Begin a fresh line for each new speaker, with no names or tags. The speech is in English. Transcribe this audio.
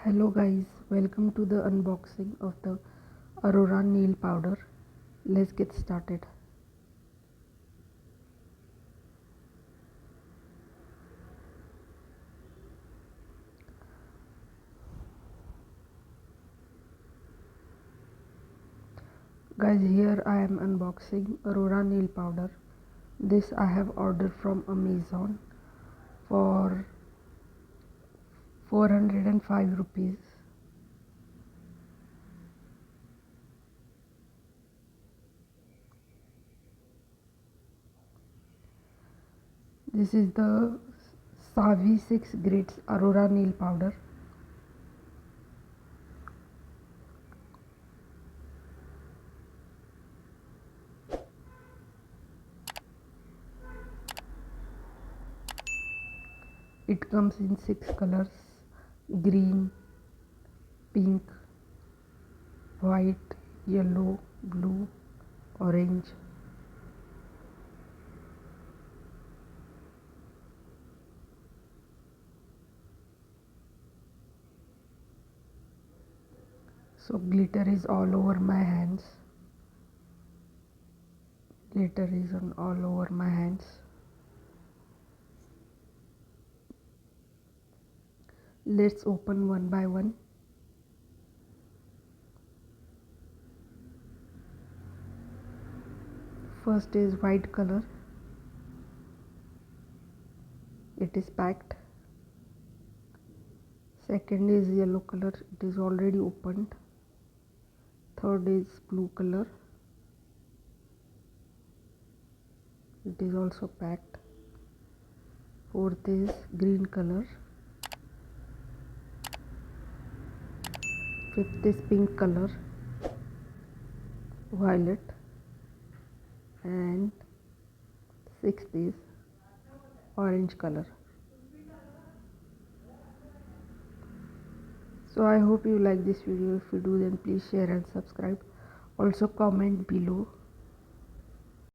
Hello guys, welcome to the unboxing of the Aurora nail powder. Let's get started. Guys, here I am unboxing Aurora nail powder. This I have ordered from Amazon for 405 rupees. This is the Savvy 6 grades Aurora nail powder. It comes in 6 colors: green, pink, white, yellow, blue, orange. So glitter is all over my hands. Glitter is on all over my hands. Let's open one by one. First is white color. It is packed. Second is yellow color. It is already opened. Third is blue color. It is also packed. Fourth is green color. Fifth is pink color. Violet. And sixth is orange color. So I hope you like this video. If you do, then please share and subscribe. Also comment below